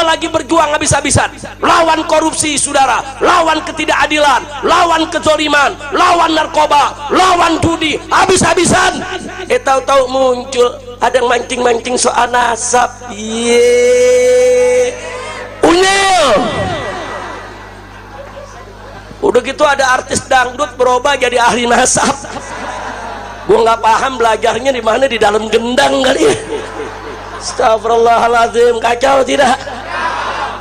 lagi berjuang habis-habisan lawan korupsi saudara, lawan ketidakadilan, lawan kezaliman, lawan narkoba, lawan judi, habis-habisan. Tahu-tahu muncul ada yang mancing-mancing soal nasab. Unyil. Udah gitu ada artis dangdut berubah jadi ahli nasab. Gua nggak paham belajarnya di mana, di dalam gendang kali ya. Astagfirullahaladzim, kacau tidak?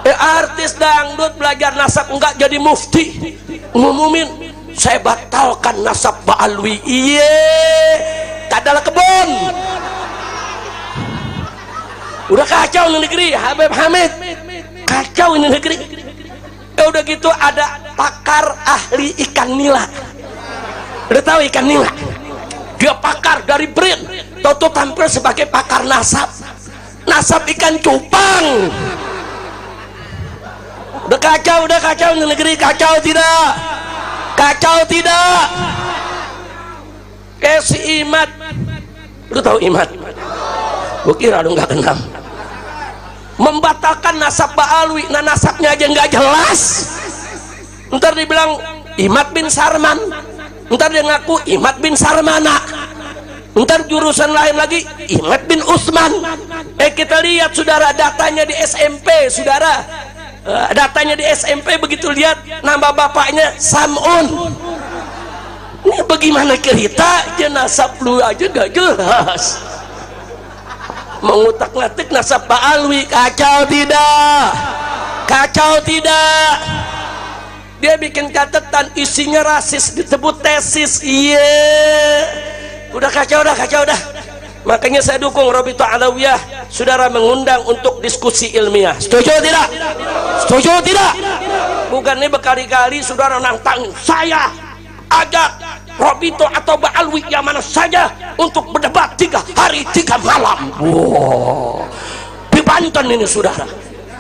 Artis dangdut belajar nasab enggak jadi mufti ngumumin saya batalkan nasab Ba'alwi. Kadalah kebon. Udah kacau ini negeri, Habib Hamid, kacau ini negeri. Udah gitu ada pakar ahli ikan nila. Udah tahu ikan nila? Dia pakar dari BRIN, Toto tampil sebagai pakar nasab ikan cupang. Udah kacau ini negeri, kacau tidak? Kacau tidak? Si Imad, udah tahu Imad? Gue kira lu nggak kenal. Membatalkan nasab Ba'alwi, nah nasabnya aja nggak jelas. Ntar dibilang Imad bin Sarman, ntar dia ngaku Imad bin Sarmana, ntar jurusan lain lagi Imad bin Usman. Kita lihat saudara datanya di SMP, saudara datanya di SMP, begitu lihat nama bapaknya Sam'un. Ini bagaimana cerita nasab lu aja gak jelas, mengutak-ngatik nasab Ba'alwi. Kacau tidak? Kacau tidak? Dia bikin catatan isinya rasis, disebut tesis. Udah kacau dah. Makanya saya dukung Rabithah Alawiyah, saudara, mengundang untuk diskusi ilmiah. Setuju tidak? Setuju tidak? Bukan ini berkali-kali saudara nantang saya ajak Rabithah atau Ba'alwi yang mana saja untuk berdebat 3 hari 3 malam. Wow. Di Banten ini saudara,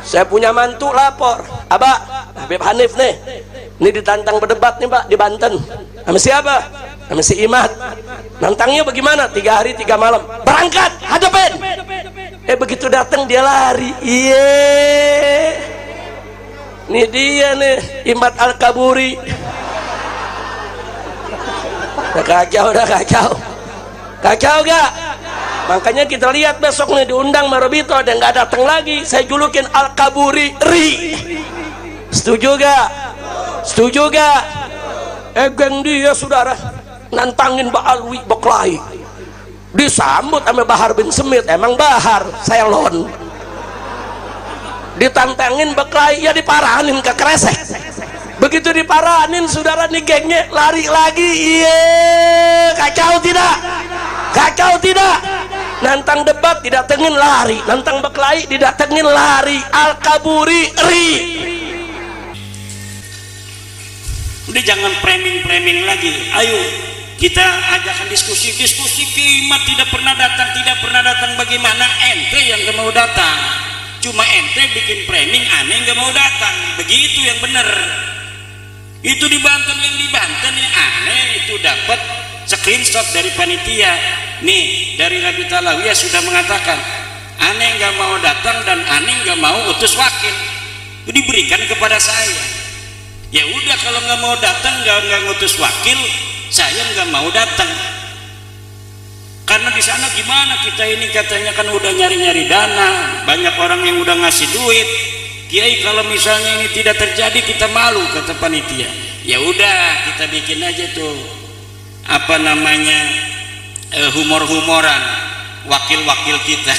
saya punya mantu lapor, Abah Habib Hanif nih, ini ditantang berdebat nih Pak di Banten. Sama siapa? Sama si Imad. Nantangnya bagaimana? 3 hari 3 malam. Berangkat, hadapin. Begitu datang dia lari. Ini dia nih, Imad Al-Kaburi. Udah kacau gak? Makanya kita lihat besok nih diundang Rabithah, dan nggak datang lagi. Saya julukin Al-Kaburi Ri. Setuju gak? Setuju gak? Geng dia saudara nantangin Ba'alwi Boklai, disambut sama Bahar bin Semit. Emang Bahar Selon ditantangin Boklai, ya diparanin ke kresek. Begitu diparanin saudara nih gengnya lari lagi. Kacau tidak? Kacau tidak? Nantang debat didatengin lari, nantang Boklai didatengin lari. Al-Kaburi Ri. Udah jangan framing lagi. Ayo kita ajakkan diskusi Kimat tidak pernah datang. Bagaimana ente yang gak mau datang? Cuma ente bikin framing aneh gak mau datang. Begitu yang bener. Itu di Banten, yang di Banten yang aneh itu dapat screenshot dari panitia nih, dari Rabithah Alawiyah sudah mengatakan aneh gak mau datang dan aneh gak mau utus wakil. Itu diberikan kepada saya. Ya udah, kalau nggak mau datang, nggak ngutus wakil, saya nggak mau datang. Karena di sana gimana, kita ini katanya kan udah nyari-nyari dana, banyak orang yang udah ngasih duit. Kiai, kalau misalnya ini tidak terjadi kita malu, kata panitia. Ya udah, kita bikin aja tuh apa namanya humor-humoran wakil-wakil kita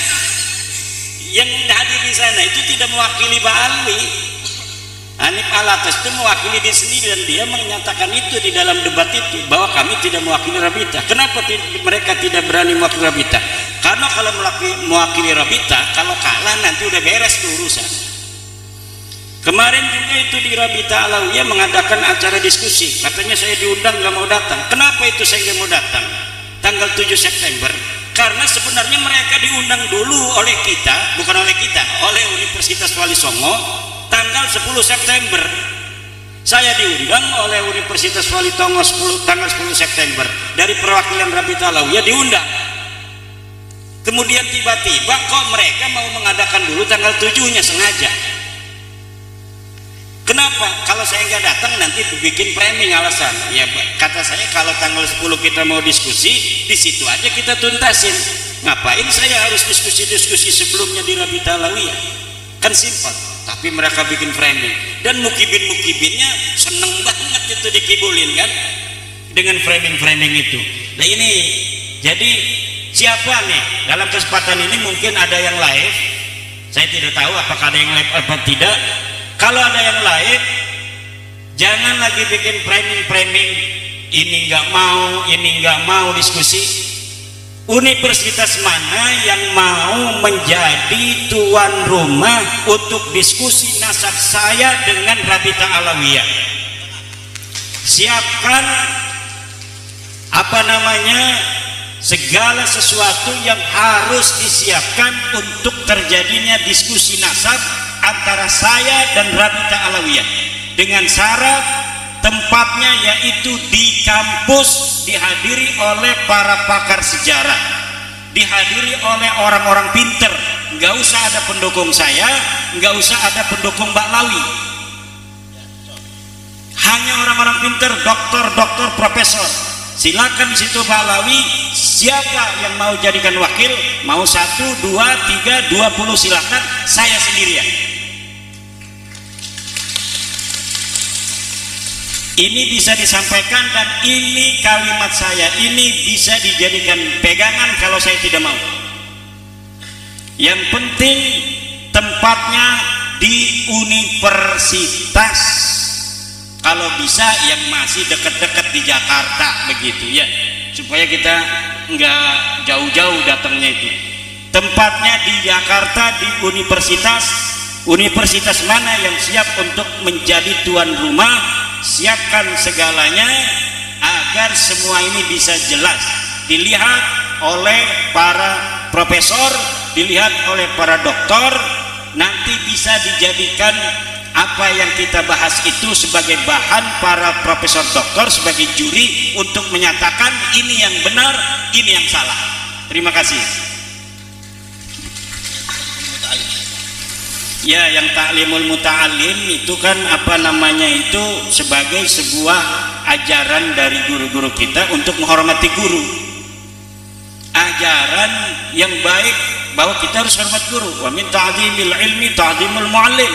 yang hadir di sana itu tidak mewakili Ba'alwi. Hanif Alatas itu mewakili diri sendiri, dan dia menyatakan itu di dalam debat itu bahwa kami tidak mewakili Rabithah. Kenapa mereka tidak berani mewakili Rabithah? Karena kalau mewakili Rabithah, kalau kalah nanti udah beres tuh urusan. Kemarin juga itu di Rabithah Alawiyah mengadakan acara diskusi, katanya saya diundang nggak mau datang. Kenapa itu saya nggak mau datang? Tanggal 7 September, karena sebenarnya mereka diundang dulu oleh kita, bukan oleh kita, oleh Universitas Wali Songo. Tanggal 10 September saya diundang oleh Universitas Wali Songo tanggal 10 September dari perwakilan Rabithah Alawiyah diundang. Kemudian tiba-tiba kok mereka mau mengadakan dulu tanggal 7-nya sengaja. Kenapa? Kalau saya nggak datang nanti bikin framing alasan. Ya kata saya kalau tanggal 10 kita mau diskusi, di situ aja kita tuntasin. Ngapain saya harus diskusi-diskusi sebelumnya di Rabita Alawiyah? Kan simpel. Tapi mereka bikin framing dan mukibin-mukibinnya seneng banget itu dikibulin kan dengan framing-framing itu. Nah ini jadi siapa nih dalam kesempatan ini mungkin ada yang live. Saya tidak tahu apakah ada yang live atau tidak. Kalau ada yang live, jangan lagi bikin framing-framing ini nggak mau diskusi. Universitas mana yang mau menjadi tuan rumah untuk diskusi nasab saya dengan Rabita Alawiyah? Siapkan segala sesuatu yang harus disiapkan untuk terjadinya diskusi nasab antara saya dan Rabita Alawiyah dengan syarat tempatnya yaitu di kampus, dihadiri oleh para pakar sejarah, dihadiri oleh orang-orang pinter. Nggak usah ada pendukung saya, nggak usah ada pendukung Mbak Lawi, hanya orang-orang pinter, doktor, profesor. Silakan di situ Mbak Lawi, siapa yang mau jadikan wakil, mau 1, 2, 3, 20 silakan, saya sendirian. Ini bisa disampaikan dan ini kalimat saya, ini bisa dijadikan pegangan kalau saya tidak mau. Yang penting tempatnya di universitas, kalau bisa yang masih dekat-dekat di Jakarta begitu ya, supaya kita nggak jauh-jauh datangnya itu. Tempatnya di Jakarta, di universitas mana yang siap untuk menjadi tuan rumah. Siapkan segalanya agar semua ini bisa jelas dilihat oleh para profesor, dilihat oleh para doktor, nanti bisa dijadikan apa yang kita bahas itu sebagai bahan para profesor doktor sebagai juri untuk menyatakan ini yang benar, ini yang salah. Terima kasih. Ya, yang taklimul muta'alim itu kan itu sebagai sebuah ajaran dari guru-guru kita untuk menghormati guru. Ajaran yang baik bahwa kita harus hormat guru. Wa min ta'zimil ilmi ta'zimul mu'allim.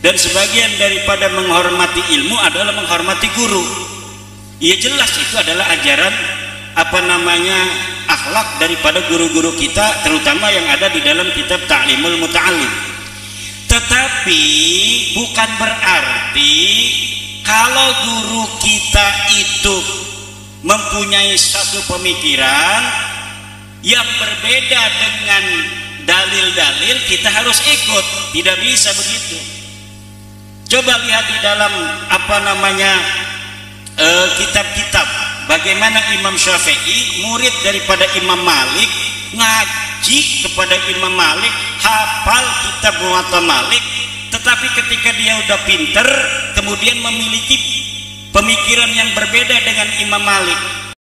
Dan sebagian daripada menghormati ilmu adalah menghormati guru. Ya jelas itu adalah ajaran akhlak daripada guru-guru kita, terutama yang ada di dalam kitab Ta'limul Muta'allim. Tetapi bukan berarti kalau guru kita itu mempunyai satu pemikiran yang berbeda dengan dalil-dalil kita harus ikut. Tidak bisa begitu. Coba lihat di dalam kitab-kitab bagaimana Imam Syafi'i, murid daripada Imam Malik, ngaji kepada Imam Malik, hafal kitab Muwatta Malik, tetapi ketika dia udah pinter kemudian memiliki pemikiran yang berbeda dengan Imam Malik.